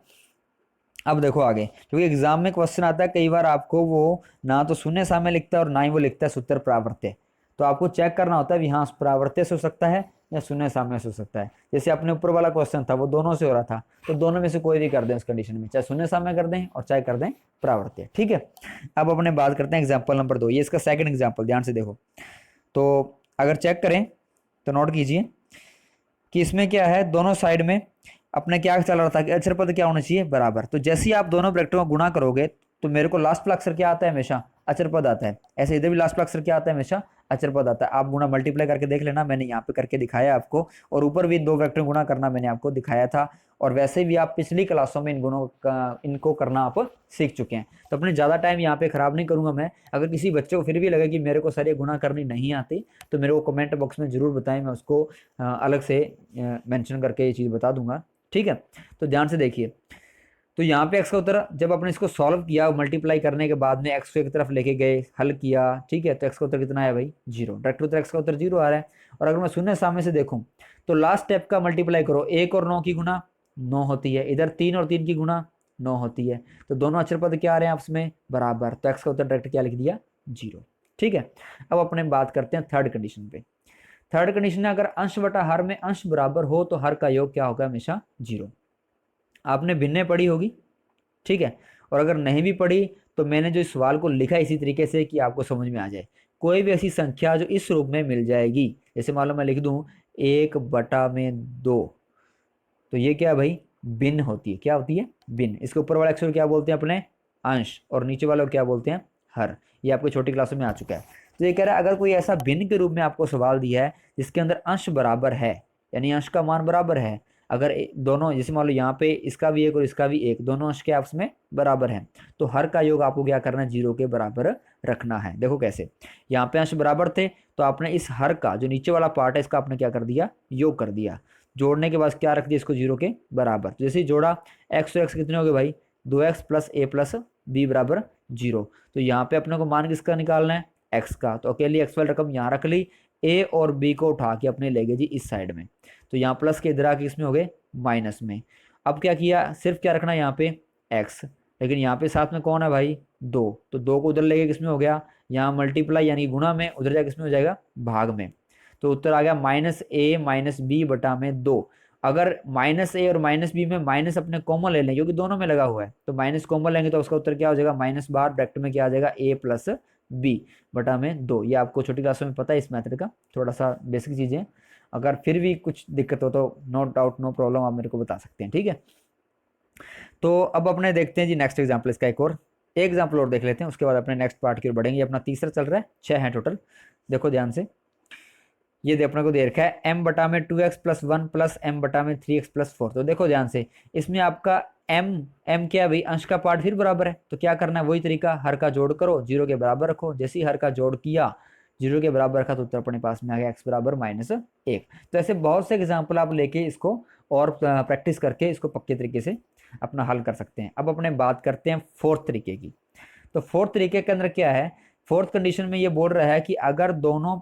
अब देखो आगे, क्योंकि एग्जाम में क्वेश्चन आता है कई बार आपको वो ना तो शून्य साम्य लिखता है और ना ही वो लिखता है सूत्र प्रावर्त्य। तो आपको चेक करना होता है हाँ प्रावर्त्य से हो सकता है या शून्य साम्य से हो सकता है। जैसे अपने ऊपर वाला क्वेश्चन था वो दोनों से हो रहा था, तो दोनों में से कोई भी कर दें उस कंडीशन में, चाहे शून्य साम्य कर दें और चाहे कर दें प्रावर्त्य, ठीक है। अब अपने बात करते हैं एग्जाम्पल नंबर 2, ये इसका सेकंड एग्जाम्पल, ध्यान से देखो। तो अगर चेक करें तो नोट कीजिए, कि इसमें क्या है, दोनों साइड में अपने क्या चल रहा था कि अक्षर पद क्या होना चाहिए, बराबर। तो जैसे ही आप दोनों ब्रैकेटों को गुणा करोगे तो मेरे को लास्ट वाला अक्षर क्या आता है, हमेशा अचर पद आता है। ऐसे इधर भी लास्ट वाला अक्षर क्या आता है, हमेशा अचर पद आता है। आप गुणा मल्टीप्लाई करके देख लेना, मैंने यहाँ पे करके दिखाया आपको, और ऊपर भी दो वेक्टर गुणा करना मैंने आपको दिखाया था। और वैसे भी आप पिछली क्लासों में इन गुणों का इनको करना आप सीख चुके हैं। तो अपने ज़्यादा टाइम यहाँ पे खराब नहीं करूंगा मैं। अगर किसी बच्चे को फिर भी लगे कि मेरे को सर ये गुणा करनी नहीं आती, तो मेरे को कमेंट बॉक्स में ज़रूर बताएं, मैं उसको अलग से मेंशन करके ये चीज़ बता दूंगा। ठीक है, तो ध्यान से देखिए। तो यहाँ पे एक्स का उत्तर जब आपने इसको सॉल्व किया, मल्टीप्लाई करने के बाद में एक्स को एक तरफ लेके गए, हल किया, ठीक है, तो एक्स का उत्तर कितना है भाई, 0। डायरेक्ट उत्तर एक्स का उत्तर 0 आ रहा है। और अगर मैं शून्य सामने से देखूं तो लास्ट स्टेप का मल्टीप्लाई करो, 1 और 9 की गुणा 9 होती है, इधर 3 और 3 की गुणा 9 होती है, तो दोनों अक्षर पद क्या आ रहे हैं आपस में, बराबर। तो एक्स का उत्तर डायरेक्ट क्या लिख दिया, 0। ठीक है, अब अपने बात करते हैं थर्ड कंडीशन पे। थर्ड कंडीशन है, अगर अंश बटा हर में अंश बराबर हो तो हर का योग क्या होगा, हमेशा 0। आपने भिन्ने पढ़ी होगी, ठीक है, और अगर नहीं भी पढ़ी तो मैंने जो इस सवाल को लिखा इसी तरीके से कि आपको समझ में आ जाए। कोई भी ऐसी संख्या जो इस रूप में मिल जाएगी, जैसे मान लो मैं लिख दूं 1/2, तो ये क्या है भाई, भिन्न होती है। क्या होती है, भिन्न। इसके ऊपर वाले अक्षर क्या बोलते हैं अपने, अंश, और नीचे वाले को क्या बोलते हैं, हर। ये आपको छोटी क्लासों में आ चुका है। तो ये कह रहा है अगर कोई ऐसा भिन्न के रूप में आपको सवाल दिया है जिसके अंदर अंश बराबर है, यानी अंश का मान बराबर है, अगर दोनों, जैसे मान लो यहाँ पे इसका भी एक और इसका भी एक, दोनों अंश के आपस में बराबर हैं, तो हर का योग आपको क्या करना है, 0 के बराबर रखना है। देखो कैसे, यहाँ पे अंश बराबर थे तो आपने इस हर का जो नीचे वाला पार्ट है इसका आपने क्या कर दिया, योग कर दिया। जोड़ने के बाद क्या रख दिया, इसको 0 के बराबर। तो जैसे ही जोड़ा, एक्स और एक्स कितने हो गए भाई, 2x प्लस ए प्लस बी बराबर 0। तो यहाँ पे अपने को मान किसका निकालना है, एक्स का। तो अकेली एक्स वाली रकम यहाँ रख ली, ए और बी को उठा के अपने ले गए जी इस साइड में। तो यहाँ प्लस के इधर आके इसमें हो गए माइनस में। अब क्या किया, सिर्फ क्या रखना है यहाँ पे, एक्स, लेकिन यहाँ पे साथ में कौन है भाई, 2, तो 2 को उधर ले गए किसमें हो गया, यहाँ मल्टीप्लाई यानी गुणा में, उधर जाके किसमें हो जाएगा, भाग में। तो उत्तर आ गया -a-b/2। अगर -a और -b में माइनस अपने कॉमन ले लें, क्योंकि दोनों में लगा हुआ है, तो माइनस कॉमन लेंगे तो उसका उत्तर क्या हो जाएगा, माइनस बार ब्रैकेट में क्या आ जाएगा, a+b/2। ये आपको छोटी क्लासों में पता है इस मेथड का, थोड़ा सा बेसिक चीज़ें। अगर फिर भी कुछ दिक्कत हो तो नो डाउट नो प्रॉब्लम, आप मेरे को बता सकते हैं। ठीक है, तो अब अपने देखते हैं जी नेक्स्ट एग्जाम्पल, इसका एक एग्जाम्पल और देख लेते हैं, उसके बाद अपने नेक्स्ट पार्ट की ओर बढ़ेंगे। अपना तीसरा चल रहा है, 6 है टोटल। देखो ध्यान से, ये अपने को दे रखा है m/2x+1 प्लस m/3x+4। तो देखो ध्यान से, इसमें आपका m क्या है भाई, अंश का पार्ट फिर बराबर है, तो क्या करना है, वही तरीका, हर का जोड़ करो, 0 के बराबर रखो। जैसे ही हर का जोड़ किया, 0 के बराबर रखा, तो उत्तर अपने पास में आ गया x बराबर -1। तो ऐसे बहुत से एग्जाम्पल आप लेके इसको और प्रैक्टिस करके इसको पक्के तरीके से अपना हल कर सकते हैं। अब अपने बात करते हैं फोर्थ तरीके की। तो फोर्थ तरीके के अंदर क्या है, फोर्थ कंडीशन में ये बोल रहा है कि अगर दोनों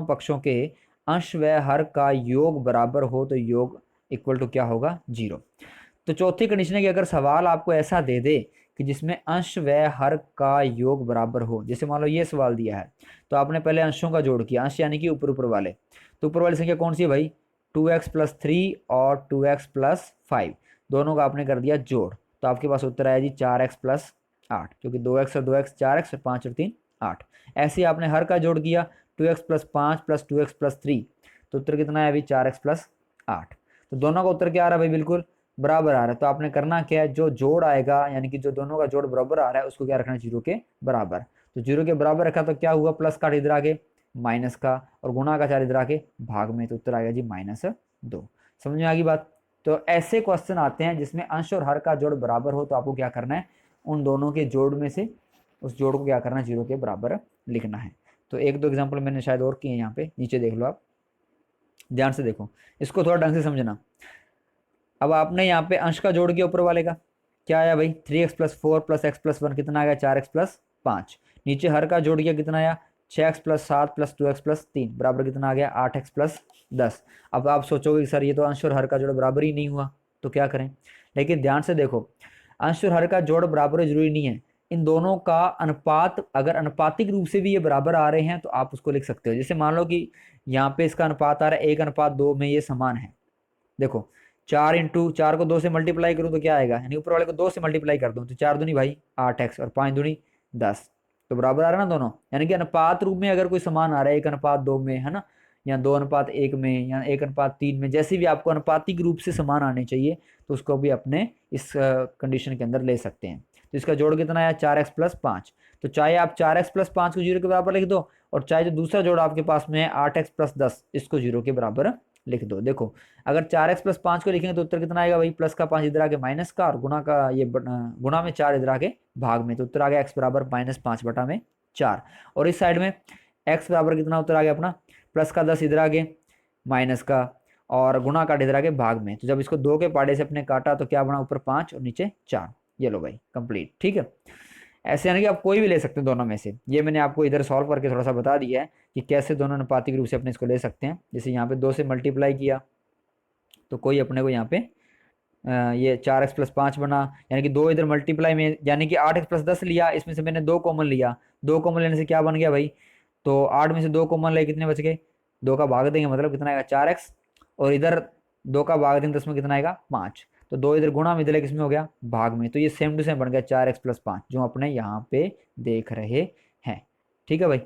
पक्षों के अंश व हर का योग बराबर हो तो योग इक्वल टू क्या होगा, 0। तो चौथी कंडीशन है कि अगर सवाल आपको ऐसा दे दे कि जिसमें अंश व हर का योग बराबर हो, जैसे मान लो ये सवाल दिया है, तो आपने पहले अंशों का जोड़ किया, अंश यानी कि ऊपर ऊपर वाले, तो ऊपर वाली संख्या कौन सी है भाई, 2x+3 और 2x+5, दोनों का आपने कर दिया जोड़। तो आपके पास उत्तर आया जी 4x+8, क्योंकि 2x और 2x 4x और 5 और 3 8। ऐसे ही आपने हर का जोड़ किया, 2x+5 प्लस 2x+3, तो उत्तर कितना है अभी, 4x+8। तो दोनों का उत्तर क्या आ रहा है भाई, बिल्कुल बराबर आ रहा है। तो आपने करना क्या है, जो जोड़ आएगा यानी कि जो दोनों का जोड़ बराबर आ रहा है उसको क्या रखना है, 0 के बराबर। तो 0 के बराबर रखा तो क्या हुआ, प्लस का इधर आगे माइनस का, और गुणा का 4 इधर आके भाग में, तो उत्तर आ गया जी -2। समझ में आ गई बात। तो ऐसे क्वेश्चन आते हैं जिसमें अंश और हर का जोड़ बराबर हो, तो आपको क्या करना है, उन दोनों के जोड़ में से उस जोड़ को क्या करना है, 0 के बराबर लिखना है। तो एक दो एग्जाम्पल मैंने शायद और किए हैं, यहाँ पे नीचे देख लो आप, ध्यान से देखो, इसको थोड़ा ढंग से समझना। अब आपने यहाँ पे अंश का जोड़ किया, ऊपर वाले का क्या आया भाई, 3x+4 प्लस x+1 कितना आ गया, 4x+5। नीचे हर का जोड़ किया, कितना आया, 6x+7 प्लस 2x+3 बराबर कितना आ गया, 8x+10। अब आप सोचोगे सर ये तो अंश और हर का जोड़ बराबर ही नहीं हुआ, तो क्या करें। लेकिन ध्यान से देखो, अंश और हर का जोड़ बराबर जरूरी नहीं है, इन दोनों का अनुपात, अगर अनुपातिक रूप से भी ये बराबर आ रहे हैं तो आप उसको लिख सकते हो। जैसे मान लो कि यहाँ पे इसका अनुपात आ रहा है 1:2 में, ये समान है। देखो 4 को 2 से मल्टीप्लाई करूँ तो क्या आएगा, यानी ऊपर वाले को 2 से मल्टीप्लाई कर दूँ तो 4 दूनी भाई 8x और 5 दूनी 10, तो बराबर आ रहा है ना दोनों। यानी कि अनुपात रूप में अगर कोई समान आ रहा है 1:2 में, है ना, या 2:1 में या 1:3 में, जैसे भी आपको अनुपातिक रूप से समान आने चाहिए तो उसको भी अपने इस कंडीशन के अंदर ले सकते हैं। तो इसका जोड़ कितना है 4x + 5। तो चाहे आप 4x + 5 को 0 के बराबर लिख दो, और चाहे जो दूसरा जोड़ आपके पास में है 8x + 10 इसको 0 के बराबर लिख दो। देखो अगर 4x + 5 को लिखेंगे तो उत्तर कितना आएगा भाई, प्लस का 5 इधर आके माइनस का, और गुणा का ये गुणा में 4 इधर आके भाग में, तो उत्तर आ गया x बराबर -5/4। और इस साइड में x बराबर कितना उत्तर आ गया अपना, प्लस का 10 इधर आगे माइनस का, और गुणा का इधर आगे भाग में। तो जब इसको 2 के पाड़े से अपने काटा तो क्या बना, ऊपर 5 और नीचे 4। ये लो भाई कंप्लीट। ठीक है, ऐसे यानी कि आप कोई भी ले सकते हैं दोनों में से। ये मैंने आपको इधर सॉल्व करके थोड़ा सा बता दिया है कि कैसे दोनों अनुपातिक रूप से अपने इसको ले सकते हैं। जैसे यहाँ पे 2 से मल्टीप्लाई किया तो कोई अपने को यहाँ पे ये 4x + 5 बना, यानी कि 2 इधर मल्टीप्लाई में, यानी कि 8x + 10 लिया, इसमें से मैंने 2 कॉमन लिया, 2 कॉमन लेने से क्या बन गया भाई, तो 8 में से 2 कॉमन ले कितने बच गए, 2 का भाग देंगे मतलब कितना आएगा 4x, और इधर 2 का भाग देंगे तो इसमें कितना आएगा 5। तो 2 इधर गुणा में, इधर किसमें हो गया भाग में, तो ये सेम टू सेम बन गया 4x + 5 जो अपने यहाँ पे देख रहे हैं। ठीक है भाई,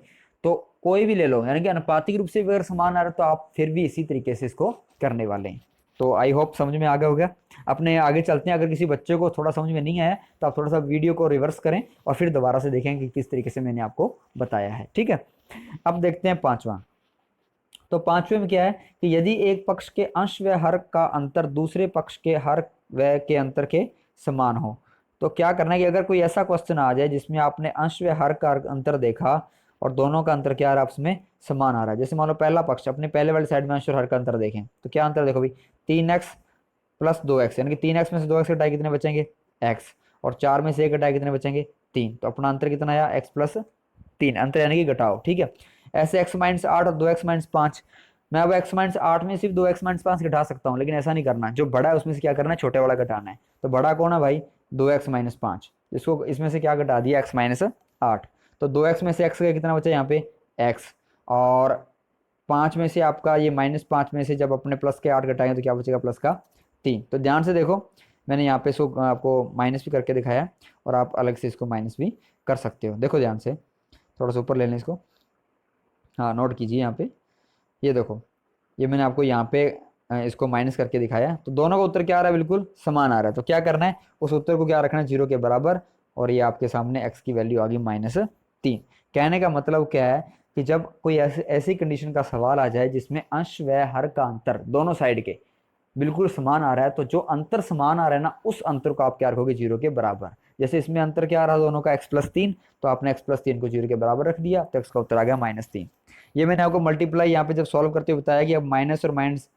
तो कोई भी ले लो, यानी कि अनुपातिक रूप से अगर समान आ रहा है तो आप फिर भी इसी तरीके से इसको करने वाले हैं। तो आई होप समझ में आ गया होगा। अपने आगे चलते हैं, अगर किसी बच्चे को थोड़ा समझ में नहीं आया तो आप थोड़ा सा वीडियो को रिवर्स करें और फिर दोबारा से देखें कि किस तरीके से मैंने आपको बताया है। ठीक है, अब देखते हैं पांचवा। तो पांचवे में क्या है कि यदि एक पक्ष के अंश व हर का अंतर दूसरे पक्ष के हर व के अंतर के समान हो, तो क्या करना है कि अगर कोई ऐसा क्वेश्चन आ जाए जिसमें आपने अंश व हर का अंतर देखा और दोनों का अंतर क्या आ रहा है आपस में समान आ रहा है। जैसे मान लो पहला पक्ष, अपने पहले वाली साइड में अंश और हर का अंतर देखें तो क्या अंतर देखो भाई, 3x + 2x, यानी कि 3x में से 2x घटाए कितने बचेंगे x, और 4 में से 1 घटाए कितने बचेंगे 3। तो अपना अंतर कितना आया x + 3, अंतर यानी कि घटाओ। ठीक है, ऐसे x - 8 और 2x - 5, मैं अब x - 8 में सिर्फ 2x - 5 घटा सकता हूँ, लेकिन ऐसा नहीं करना, जो बड़ा है उसमें से क्या करना है छोटे वाला घटाना है। तो बड़ा कौन है भाई 2x - 5, इसको इसमें से क्या घटा दिया x - 8। तो 2x में से x का कितना बचा यहाँ पे x, और 5 में से आपका ये -5 में से जब अपने प्लस के 8 घटाएंगे तो क्या बचेगा प्लस का 3। तो ध्यान से देखो, मैंने यहाँ पे इसको आपको माइनस भी करके दिखाया, और आप अलग से इसको माइनस भी कर सकते हो। देखो ध्यान से, थोड़ा सा ऊपर ले लें इसको, हाँ नोट कीजिए यहाँ पे, ये देखो ये मैंने आपको यहाँ पे इसको माइनस करके दिखाया, तो दोनों का उत्तर क्या आ रहा है बिल्कुल समान आ रहा है। तो क्या करना है, उस उत्तर को क्या रखना है 0 के बराबर, और ये आपके सामने x की वैल्यू आ गई -3। कहने का मतलब क्या है कि जब कोई ऐसी कंडीशन का सवाल आ जाए जिसमें अंश व हर का अंतर दोनों साइड के बिल्कुल समान आ रहा है, तो जो अंतर समान आ रहा है ना उस अंतर को आप क्या रखोगे 0 के बराबर। जैसे इसमें अंतर क्या आ रहा है दोनों का x + 3, तो आपने x + 3 को 0 के बराबर रख दिया, तो x का उत्तर आ गया -3। ये मैंने आपको मल्टीप्लाई यहाँ पे जब सॉल्व करते हुए बताया कि अब माइनस और माइनस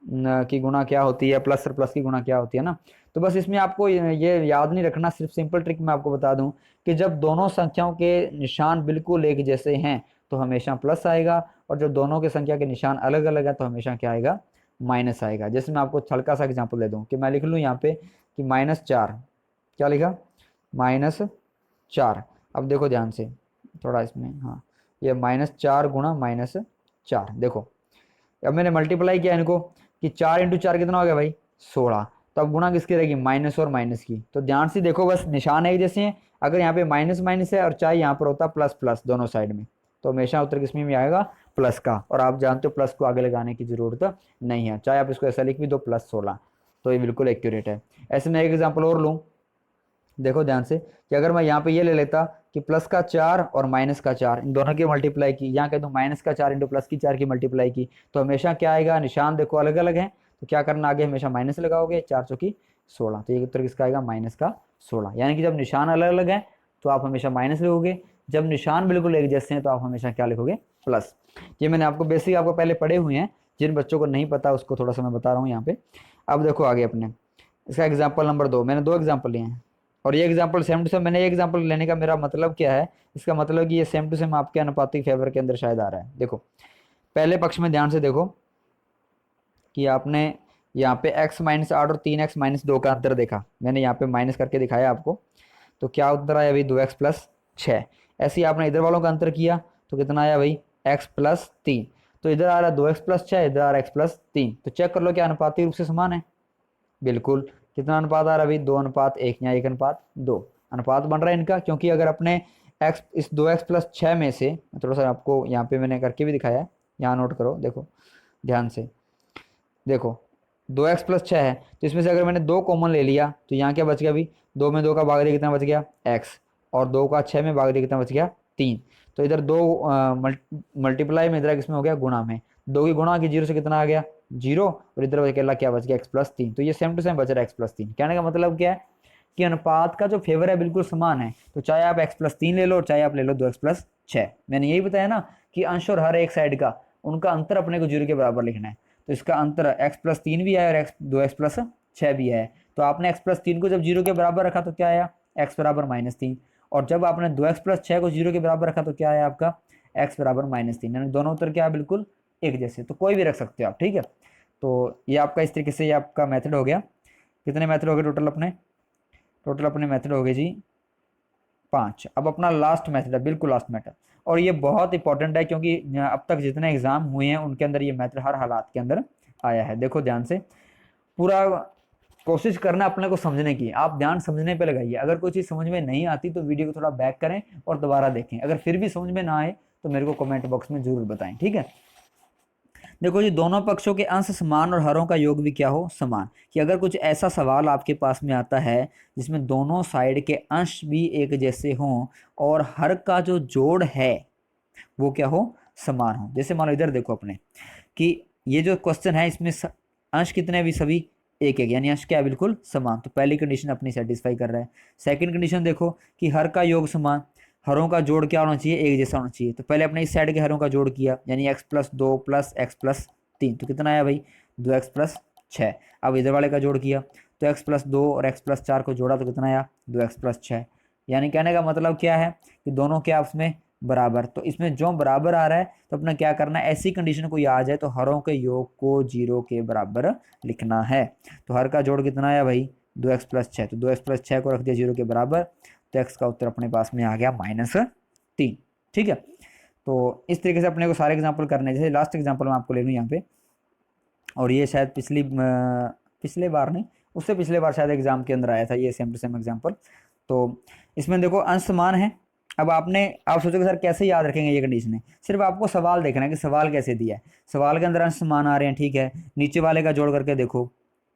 की गुणा क्या होती है, प्लस और प्लस की गुणा क्या होती है ना। तो बस इसमें आपको ये याद नहीं रखना, सिर्फ सिंपल ट्रिक मैं आपको बता दूं कि जब दोनों संख्याओं के निशान बिल्कुल एक जैसे हैं तो हमेशा प्लस आएगा, और जब दोनों के संख्या के निशान अलग अलग है तो हमेशा क्या आएगा माइनस आएगा। जैसे मैं आपको हल्का सा एग्जाम्पल दे दूं कि मैं लिख लूँ यहाँ पे कि -4, क्या लिखा -4। अब देखो ध्यान से थोड़ा इसमें, हाँ ये -4 गुणा -4, देखो अब मैंने मल्टीप्लाई किया इनको कि 4 × 4 कितना हो गया भाई 16। तो अब गुणा किसकी रहेगी माइनस और माइनस की। तो ध्यान से देखो बस निशान एक जैसे हैं, अगर यहाँ पे माइनस माइनस है और चाहे यहाँ पर होता प्लस प्लस दोनों साइड में, तो हमेशा उत्तर किसमें भी आएगा प्लस का। और आप जानते हो प्लस को आगे लगाने की जरूरत नहीं है, चाहे आप इसको ऐसा लिख भी दो +16, तो ये बिल्कुल एक्यूरेट है। ऐसे मैं एक एग्जाम्पल और लूँ, देखो ध्यान से कि अगर मैं यहाँ पे ये ले लेता कि प्लस का 4 और माइनस का 4 इन दोनों की मल्टीप्लाई की, यहाँ कह दूँ माइनस का 4 × प्लस की 4 की मल्टीप्लाई की, तो हमेशा क्या आएगा निशान देखो अलग अलग है, तो क्या करना आगे हमेशा माइनस लगाओगे, 4 चौकी 16, तो ये उत्तर किसका आएगा -16। यानी कि जब निशान अलग अलग है तो आप हमेशा माइनस लिखोगे, जब निशान बिल्कुल एक जैसे हैं तो आप हमेशा क्या लिखोगे प्लस। ये मैंने आपको बेसिक आपको पहले पढ़े हुए हैं, जिन बच्चों को नहीं पता उसको थोड़ा सा मैं बता रहा हूँ यहाँ पे। अब देखो आगे अपने इसका एग्जाम्पल नंबर 2, मैंने 2 एग्जाम्पल लिए हैं, और ये एग्जाम्पल सेम टू सेम, मैंने ये एग्जाम्पल लेने का मेरा मतलब क्या है, इसका मतलब कि ये सेम टू सेम आपके अनुपातिक फेवर के अंदर शायद आ रहा है। देखो पहले पक्ष में ध्यान से देखो कि आपने यहाँ पे x - 8 और 3x - 2 का अंतर देखा, मैंने यहाँ पे माइनस करके दिखाया आपको, तो क्या उत्तर आया भाई 2x + 6। ऐसे ही आपने इधर वालों का अंतर किया तो कितना आया भाई x + 3, तो इधर आ रहा है 2x + 6, इधर आ रहा है x + 3। तो चेक कर लो क्या अनुपातिक रूप से समान है, बिल्कुल। कितना अनुपात आ रहा है भाई 2:1 या 1:2 अनुपात बन रहा है इनका, क्योंकि अगर अपने x इस 2x + 6 में से, थोड़ा सा आपको यहाँ पे मैंने करके भी दिखाया है, यहाँ नोट करो, देखो ध्यान से, देखो 2x+6 है, तो इसमें से अगर मैंने 2 कॉमन ले लिया तो यहाँ क्या बच गया अभी, 2 में 2 का भाग दिया कितना बच गया x, और 2 का 6 में भाग दिया कितना बच गया 3। तो इधर 2 मल्टीप्लाई में, इधर किसमें हो गया गुणा में, 2 की गुणा की 0 से कितना आ गया 0, और इधर अकेला क्या बच गया x+3। तो ये सेम टू सेम बच रहा है x+3। कहने का मतलब क्या है कि अनुपात का जो फेवर है बिल्कुल समान है, तो चाहे आप x+3 ले लो चाहे आप ले लो 2x+6। मैंने यही बताया ना कि अंश और हर एक साइड का उनका अंतर अपने को 0 के बराबर लिखना है। तो इसका अंतर x+3 भी आया और 2x+6 भी आया। तो आपने x+3 को जब 0 के बराबर रखा तो क्या आया x बराबर -3, और जब आपने 2x+6 को 0 के बराबर रखा तो क्या आया आपका x बराबर -3। यानी दोनों उत्तर क्या बिल्कुल एक जैसे, तो कोई भी रख सकते हो आप, ठीक है। तो ये आपका इस तरीके से ये आपका मेथड हो गया। कितने मेथड हो गए टोटल अपने, टोटल अपने मेथड हो गए जी 5। अब अपना लास्ट मेथड है, बिल्कुल लास्ट मेथड, और ये बहुत इंपॉर्टेंट है क्योंकि अब तक जितने एग्जाम हुए हैं उनके अंदर ये मेथड हर हालात के अंदर आया है। देखो ध्यान से, पूरा कोशिश करना अपने को समझने की, आप ध्यान समझने पे लगाइए। अगर कोई चीज़ समझ में नहीं आती तो वीडियो को थोड़ा बैक करें और दोबारा देखें। अगर फिर भी समझ में ना आए तो मेरे को कमेंट बॉक्स में जरूर बताएं, ठीक है। देखो जी, दोनों पक्षों के अंश समान और हरों का योग भी क्या हो समान। कि अगर कुछ ऐसा सवाल आपके पास में आता है जिसमें दोनों साइड के अंश भी एक जैसे हों और हर का जो जोड़ है वो क्या हो समान हो। जैसे मान लो इधर देखो अपने कि ये जो क्वेश्चन है इसमें अंश कितने भी सभी एक एक, यानी अंश क्या है बिल्कुल समान। तो पहली कंडीशन अपनी सेटिस्फाई कर रहा है। सेकंड कंडीशन देखो कि हर का योग समान, हरों का जोड़ क्या होना चाहिए एक जैसा होना चाहिए। तो पहले अपने इस साइड के हरों का जोड़ किया, यानी x+2 + x+3, तो कितना आया भाई 2x+6। अब इधर वाले का जोड़ किया तो x+2 और x+4 को जोड़ा तो कितना आया 2x+6। यानी कहने का मतलब क्या है कि दोनों के आपस में बराबर। तो इसमें जो बराबर आ रहा है तो अपना क्या करना है, ऐसी कंडीशन कोई आ जाए तो हरों के योग को 0 के बराबर लिखना है। तो हर का जोड़ कितना आया भाई 2x+6, तो 2x+6 को रख दिया 0 के बराबर, तो x का उत्तर अपने पास में आ गया -3, ठीक है। तो इस तरीके से अपने को सारे एग्जाम्पल करने, जैसे लास्ट एग्जाम्पल मैं आपको ले लूँ यहाँ पे, और ये शायद पिछले बार नहीं, उससे पिछले बार शायद एग्जाम के अंदर आया था ये सेम टू सेम एग्जाम्पल। तो इसमें देखो अंश समान है। अब आप सोचोगे सर कैसे याद रखेंगे ये कंडीशन, सिर्फ आपको सवाल देखना है कि सवाल कैसे दिया है। सवाल के अंदर अंश समान आ रहे हैं, ठीक है। नीचे वाले का जोड़ करके देखो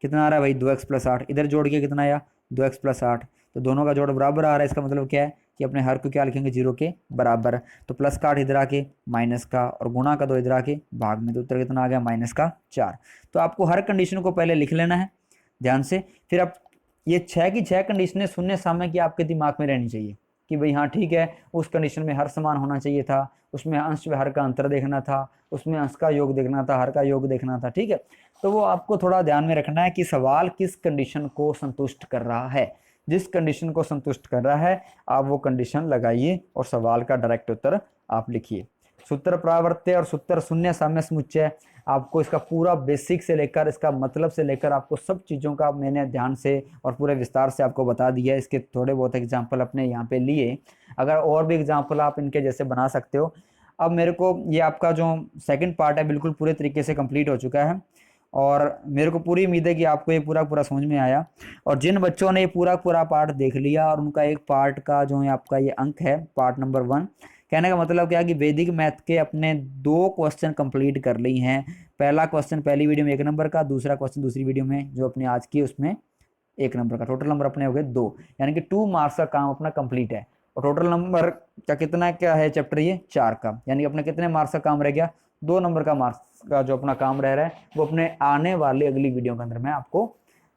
कितना आ रहा है भाई 2x+8, इधर जोड़ के कितना आया 2x+8, तो दोनों का जोड़ बराबर आ रहा है। इसका मतलब क्या है कि अपने हर को क्या लिखेंगे 0 के बराबर। तो प्लस का 8 इधर आके माइनस का, और गुणा का 2 इधर आके भाग में, तो उत्तर कितना आ गया -4। तो आपको हर कंडीशन को पहले लिख लेना है ध्यान से, फिर आप ये 6 की 6 कंडीशनें शून्य सामने की आपके दिमाग में रहनी चाहिए कि भाई हाँ ठीक है, उस कंडीशन में हर समान होना चाहिए था, उसमें अंश व हर का अंतर देखना था, उसमें अंश का योग देखना था, हर का योग देखना था, ठीक है। तो वो आपको थोड़ा ध्यान में रखना है कि सवाल किस कंडीशन को संतुष्ट कर रहा है। जिस कंडीशन को संतुष्ट कर रहा है आप वो कंडीशन लगाइए और सवाल का डायरेक्ट उत्तर आप लिखिए। सूत्र प्रावर्त्य और सूत्र शून्य साम्य समुच्चय, आपको इसका पूरा बेसिक से लेकर इसका मतलब से लेकर आपको सब चीज़ों का मैंने ध्यान से और पूरे विस्तार से आपको बता दिया है। इसके थोड़े बहुत एग्जाम्पल अपने यहाँ पे लिए, अगर और भी एग्जाम्पल आप इनके जैसे बना सकते हो। अब मेरे को ये आपका जो सेकंड पार्ट है बिल्कुल पूरे तरीके से कंप्लीट हो चुका है, और मेरे को पूरी उम्मीद है कि आपको ये पूरा पूरा समझ में आया। और जिन बच्चों ने ये पूरा पूरा पार्ट देख लिया और उनका एक पार्ट का जो है आपका ये अंक है पार्ट नंबर 1, कहने का मतलब क्या है कि वैदिक मैथ के अपने 2 क्वेश्चन कंप्लीट कर ली हैं। पहला क्वेश्चन पहली वीडियो में 1 नंबर का, दूसरा क्वेश्चन दूसरी वीडियो में जो अपने आज की उसमें 1 नंबर का। टोटल नंबर अपने हो गए 2, यानी कि 2 मार्क्स का काम अपना कंप्लीट है। और टोटल नंबर का कितना क्या है चैप्टर ये 4 का, यानी कि अपने कितने मार्क्स का काम रह गया 2 नंबर का मार्क्स का जो अपना काम रह रहा है वो अपने आने वाले अगली वीडियो के अंदर मैं आपको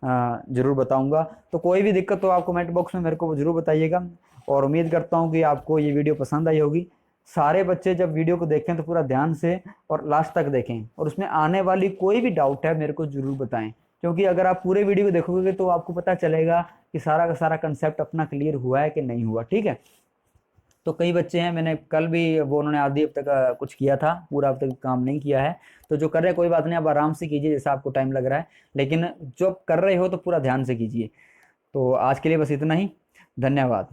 जरूर बताऊंगा। तो कोई भी दिक्कत हो आप कमेंट बॉक्स में मेरे को जरूर बताइएगा, और उम्मीद करता हूँ कि आपको ये वीडियो पसंद आई होगी। सारे बच्चे जब वीडियो को देखें तो पूरा ध्यान से और लास्ट तक देखें, और उसमें आने वाली कोई भी डाउट है मेरे को जरूर बताएं, क्योंकि अगर आप पूरे वीडियो को देखोगे तो आपको पता चलेगा कि सारा का सारा कंसेप्ट अपना क्लियर हुआ है कि नहीं हुआ, ठीक है। तो कई बच्चे हैं, मैंने कल भी वो उन्होंने आधी अब तक कुछ किया था, पूरा अब तक काम नहीं किया है। तो जो कर रहे हैं कोई बात नहीं, आप आराम से कीजिए जैसा आपको टाइम लग रहा है, लेकिन जो कर रहे हो तो पूरा ध्यान से कीजिए। तो आज के लिए बस इतना ही, धन्यवाद।